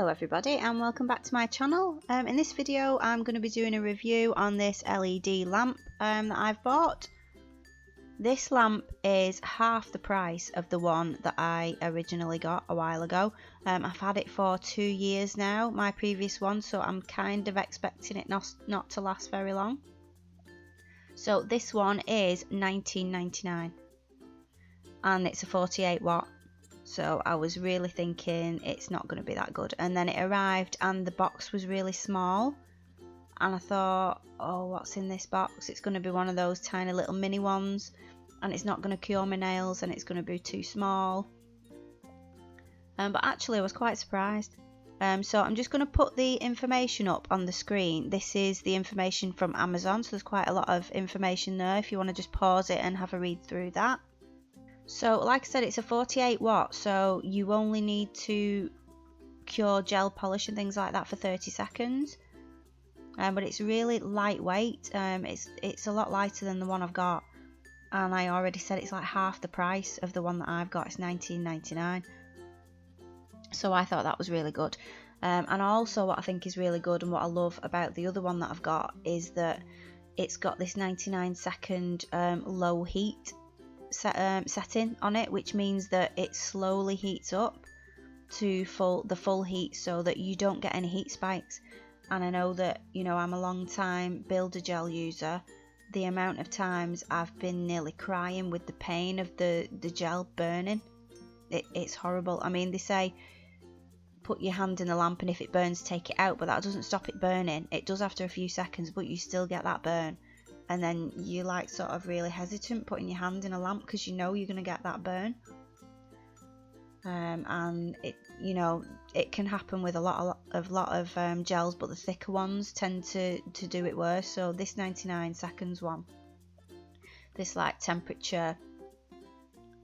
everybody and welcome back to my channel. In this video I'm going to be doing a review on this LED lamp that I've bought. This lamp is half the price of the one that I originally got a while ago. I've had it for 2 years now, my previous one, so I'm kind of expecting it not to last very long. So this one is $19.99 and it's a 48 watt. So I was really thinking it's not going to be that good, and then it arrived and the box was really small and I thought, oh, what's in this box? It's going to be one of those tiny little mini ones and it's not going to cure my nails and it's going to be too small. But actually I was quite surprised. So I'm just going to put the information up on the screen. This is the information from Amazon, so there's quite a lot of information there if you want to just pause it and have a read through that. So like I said, it's a 48 watt, so you only need to cure gel polish and things like that for 30 seconds. But it's really lightweight. It's a lot lighter than the one I've got, and I already said it's like half the price of the one that I've got. It's $19.99. So I thought that was really good. And also what I think is really good and what I love about the other one that I've got is that it's got this 99-second low heat setting on it, which means that it slowly heats up to the full heat so that you don't get any heat spikes. And I know that, you know, I'm a long time builder gel user. The amount of times I've been nearly crying with the pain of the gel burning, it's horrible. I mean, they say put your hand in the lamp and if it burns, take it out, but that doesn't stop it burning. It does after a few seconds, but you still get that burn. And then you like sort of really hesitant putting your hand in a lamp because you know you're going to get that burn. And it, you know, it can happen with a lot of gels, but the thicker ones tend to do it worse. So this 99 seconds one, this like temperature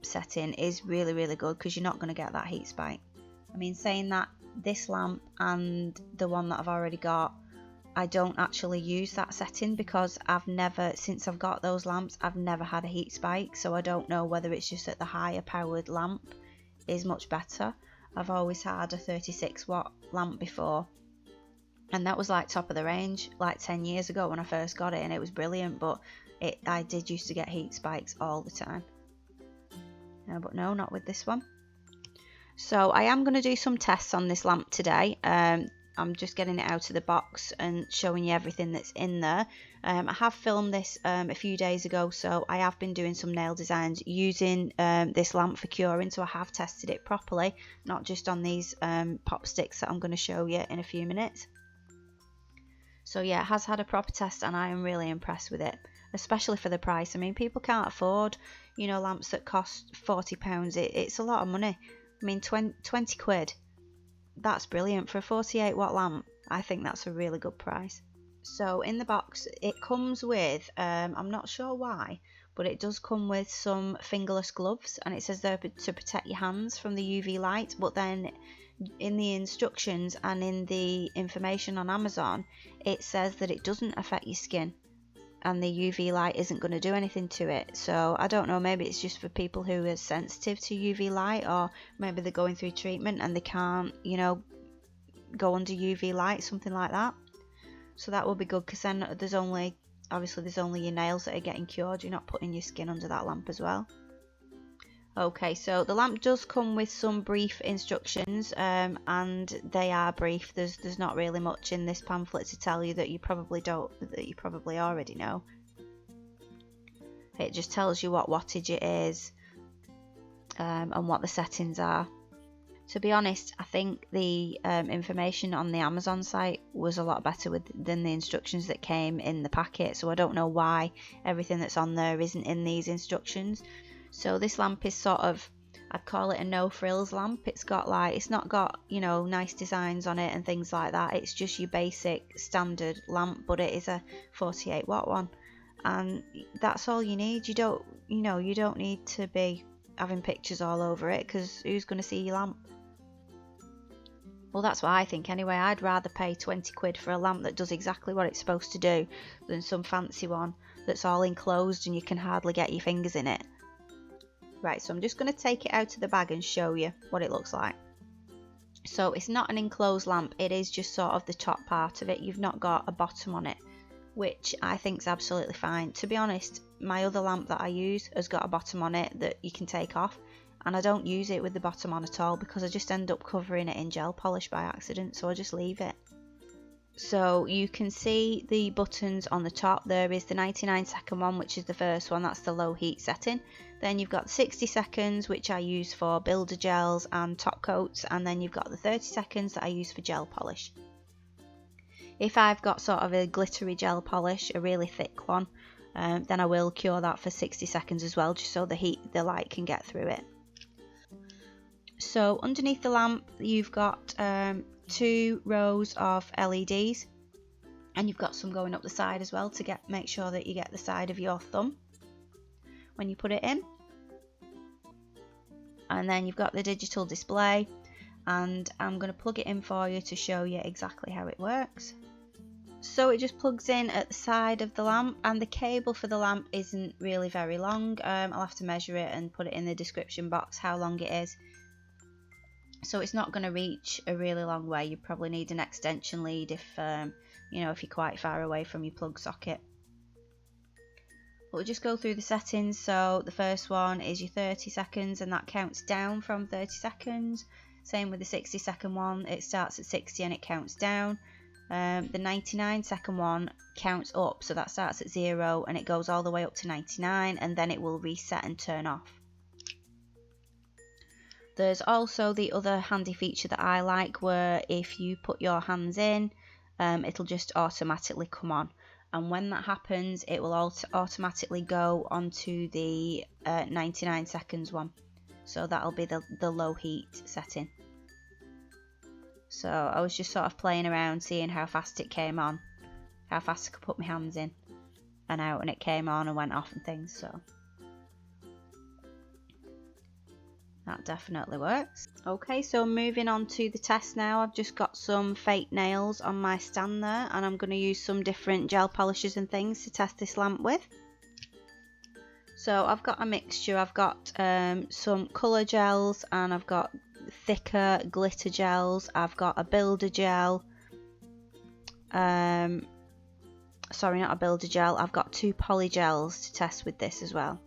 setting is really, really good because you're not going to get that heat spike. I mean, saying that, this lamp and the one that I've already got, I don't actually use that setting because I've never, since I've got those lamps, I've never had a heat spike. So I don't know whether it's just that the higher powered lamp is much better. I've always had a 36 watt lamp before, and that was like top of the range like 10 years ago when I first got it, and it was brilliant, but I did used to get heat spikes all the time. But no, not with this one. So I am going to do some tests on this lamp today. I'm just getting it out of the box and showing you everything that's in there. I have filmed this a few days ago, so I have been doing some nail designs using this lamp for curing, so I have tested it properly, not just on these pop sticks that I'm going to show you in a few minutes. So yeah, it has had a proper test and I am really impressed with it, especially for the price. I mean, people can't afford, you know, lamps that cost £40. It's a lot of money. I mean, 20 quid. That's brilliant for a 48 watt lamp. I think that's a really good price. So in the box it comes with, I'm not sure why, but it does come with some fingerless gloves, and it says they're to protect your hands from the UV light. But then in the instructions and in the information on Amazon, it says that it doesn't affect your skin and the UV light isn't going to do anything to it. So I don't know, maybe it's just for people who are sensitive to UV light, or maybe they're going through treatment and they can't, you know, go under UV light, something like that. So that will be good, because then there's only your nails that are getting cured. You're not putting your skin under that lamp as well. Okay, so the lamp does come with some brief instructions, and they are brief. There's not really much in this pamphlet to tell you that you probably already know. It just tells you what wattage it is, and what the settings are. To be honest, I think the information on the Amazon site was a lot better than the instructions that came in the packet, so I don't know why everything that's on there isn't in these instructions. So this lamp is sort of, I'd call it a no frills lamp. It's not got, you know, nice designs on it and things like that. It's just your basic standard lamp, but it is a 48 watt one, and that's all you need. You don't need to be having pictures all over it, because who's going to see your lamp? Well, that's what I think anyway. I'd rather pay 20 quid for a lamp that does exactly what it's supposed to do than some fancy one that's all enclosed and you can hardly get your fingers in it. Right, so I'm just going to take it out of the bag and show you what it looks like. So it's not an enclosed lamp, it is just sort of the top part of it. You've not got a bottom on it, which I think is absolutely fine. To be honest, my other lamp that I use has got a bottom on it that you can take off, and I don't use it with the bottom on at all because I just end up covering it in gel polish by accident, so I just leave it. So you can see the buttons on the top. There is the 99-second one, which is the first one, that's the low heat setting. Then you've got the 60 seconds, which I use for builder gels and top coats, and then you've got the 30 seconds that I use for gel polish. If I've got sort of a glittery gel polish, a really thick one, then I will cure that for 60 seconds as well, just so the light can get through it. So underneath the lamp you've got 2 rows of LEDs, and you've got some going up the side as well to make sure that you get the side of your thumb when you put it in. And then you've got the digital display, and I'm going to plug it in for you to show you exactly how it works. So it just plugs in at the side of the lamp, and the cable for the lamp isn't really very long. I'll have to measure it and put it in the description box how long it is. So it's not going to reach a really long way. You probably need an extension lead if if you're quite far away from your plug socket. But we'll just go through the settings. So the first one is your 30 seconds, and that counts down from 30 seconds. Same with the 60-second one, it starts at 60 and it counts down. The 99-second one counts up, so that starts at 0 and it goes all the way up to 99, and then it will reset and turn off. There's also the other handy feature that I like, where if you put your hands in, it'll just automatically come on, and when that happens it will automatically go onto the 99 seconds one, so that'll be the low heat setting. So I was just sort of playing around, seeing how fast it came on, how fast I could put my hands in and out, and it came on and went off and things, so that definitely works. Okay, so moving on to the test now. I've just got some fake nails on my stand there, and I'm going to use some different gel polishes and things to test this lamp with. So I've got a mixture. I've got some colour gels, and I've got thicker glitter gels. I've got a builder gel. Sorry, not a builder gel. I've got 2 polygels to test with this as well.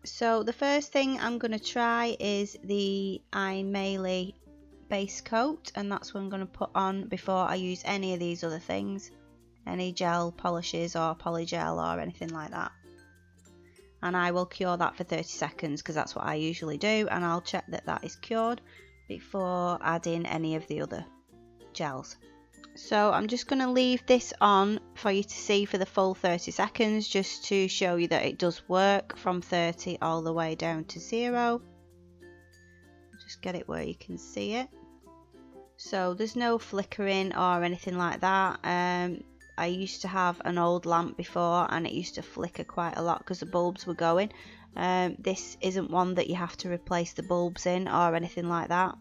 So the first thing I'm going to try is the Untitled base coat, and that's what I'm going to put on before I use any of these other things, any gel polishes or polygel or anything like that. And I will cure that for 30 seconds because that's what I usually do, and I'll check that that is cured before adding any of the other gels. So I'm just going to leave this on for you to see for the full 30 seconds, just to show you that it does work from 30 all the way down to 0. Just get it where you can see it. So there's no flickering or anything like that. I used to have an old lamp before, and it used to flicker quite a lot because the bulbs were going. This isn't one that you have to replace the bulbs in or anything like that.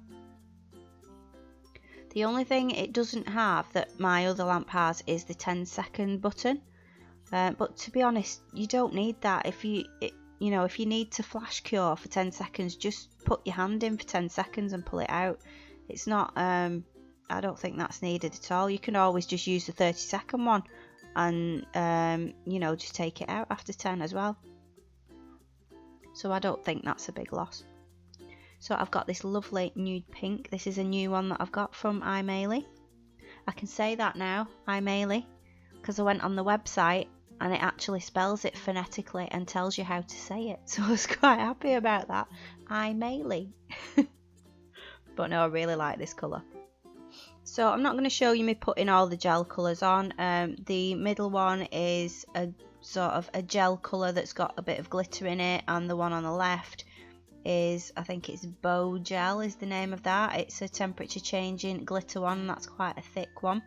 The only thing it doesn't have that my other lamp has is the 10-second button, but to be honest, you don't need that. If you need to flash cure for 10 seconds, just put your hand in for 10 seconds and pull it out. It's not, I don't think that's needed at all. You can always just use the 30-second one and just take it out after 10 as well. So I don't think that's a big loss. So I've got this lovely nude pink. This is a new one that I've got from Untitled. I can say that now, Untitled, because I went on the website and it actually spells it phonetically and tells you how to say it. So I was quite happy about that. Untitled. But no, I really like this colour. So I'm not going to show you me putting all the gel colours on. The middle one is a sort of a gel colour that's got a bit of glitter in it, and the one on the left is, I think it's Bow Gel is the name of that. It's a temperature changing glitter one, that's quite a thick one.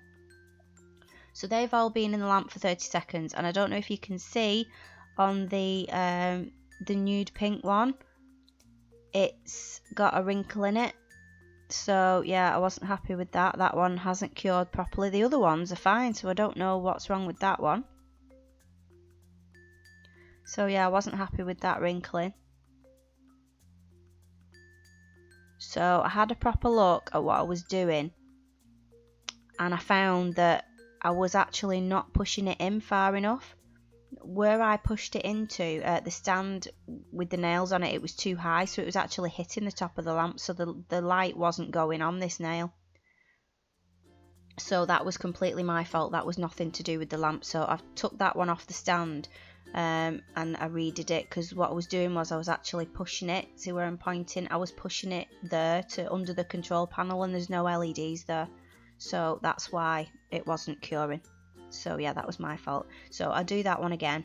So they've all been in the lamp for 30 seconds, and I don't know if you can see on the nude pink one, it's got a wrinkle in it. So yeah, I wasn't happy with that. That one hasn't cured properly. The other ones are fine, so I don't know what's wrong with that one. So yeah, I wasn't happy with that wrinkling. So I had a proper look at what I was doing, and I found that I was actually not pushing it in far enough. Where I pushed it into the stand with the nails on it, it was too high, so it was actually hitting the top of the lamp, so the light wasn't going on this nail. So that was completely my fault. That was nothing to do with the lamp. So I took that one off the stand, and I redid it, because what I was doing was I was actually pushing it. See where I'm pointing? I was pushing it there to under the control panel, and there's no LEDs there, so that's why it wasn't curing. So yeah, that was my fault. So I do that one again,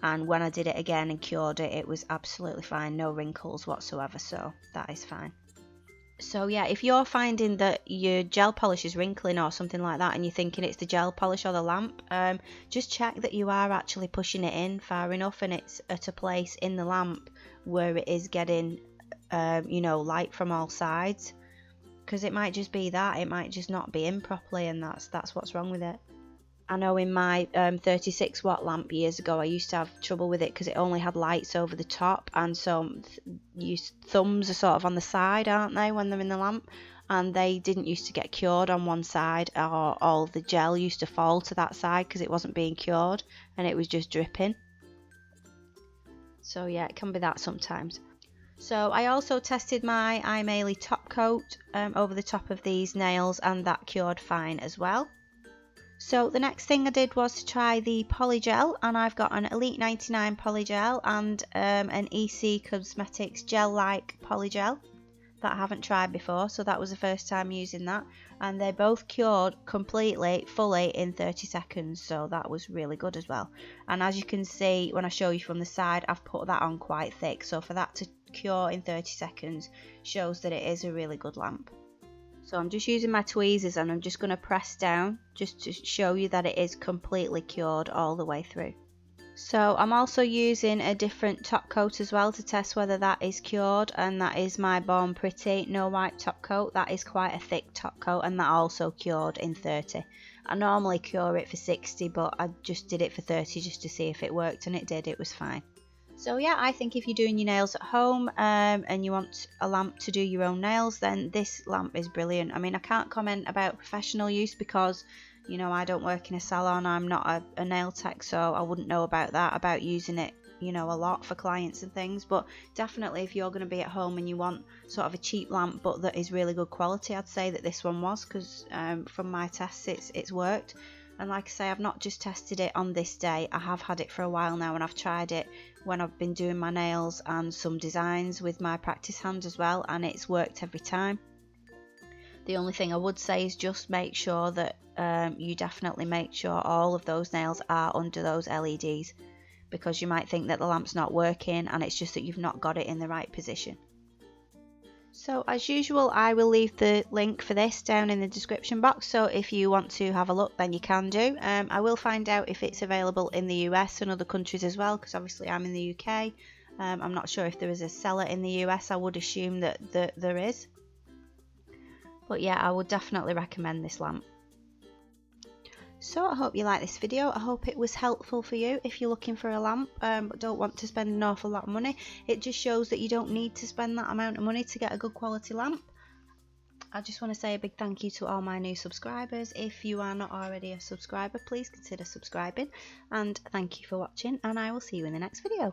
and when I did it again and cured it, it was absolutely fine, no wrinkles whatsoever, so that is fine. So yeah, if you're finding that your gel polish is wrinkling or something like that, and you're thinking it's the gel polish or the lamp, just check that you are actually pushing it in far enough, and it's at a place in the lamp where it is getting light from all sides, because it might just be that it might just not be in properly, and that's what's wrong with it. I know in my 36 watt lamp years ago, I used to have trouble with it because it only had lights over the top, and so your thumbs are sort of on the side, aren't they, when they're in the lamp, and they didn't used to get cured on one side, or all the gel used to fall to that side because it wasn't being cured and it was just dripping. So yeah, it can be that sometimes. So I also tested my iMaily top coat over the top of these nails, and that cured fine as well. So the next thing I did was to try the polygel, and I've got an Elite 99 polygel and an EC Cosmetics gel-like polygel that I haven't tried before, so that was the first time using that, and they both cured completely, fully in 30 seconds, so that was really good as well. And as you can see when I show you from the side, I've put that on quite thick, so for that to cure in 30 seconds shows that it is a really good lamp. So I'm just using my tweezers, and I'm just going to press down just to show you that it is completely cured all the way through. So I'm also using a different top coat as well to test whether that is cured, and that is my Born Pretty No Wipe top coat. That is quite a thick top coat, and that also cured in 30. I normally cure it for 60, but I just did it for 30 just to see if it worked, and it did. It was fine. So yeah, I think if you're doing your nails at home and you want a lamp to do your own nails, then this lamp is brilliant. I mean, I can't comment about professional use because, I don't work in a salon. I'm not a nail tech, so I wouldn't know about that, about using it, a lot for clients and things. But definitely if you're going to be at home and you want sort of a cheap lamp but that is really good quality, I'd say that this one was, because from my tests it's worked. And like I say, I've not just tested it on this day, I have had it for a while now, and I've tried it when I've been doing my nails and some designs with my practice hand as well, and it's worked every time. The only thing I would say is just make sure that you definitely make sure all of those nails are under those LEDs, because you might think that the lamp's not working and it's just that you've not got it in the right position. So as usual, I will leave the link for this down in the description box, so if you want to have a look then you can do. I will find out if it's available in the US and other countries as well, because obviously I'm in the UK. I'm not sure if there is a seller in the US. I would assume that there is. But yeah, I would definitely recommend this lamp. So I hope you like this video. I hope it was helpful for you if you're looking for a lamp but don't want to spend an awful lot of money. It just shows that you don't need to spend that amount of money to get a good quality lamp. I just want to say a big thank you to all my new subscribers. If you are not already a subscriber, please consider subscribing, and thank you for watching, and I will see you in the next video.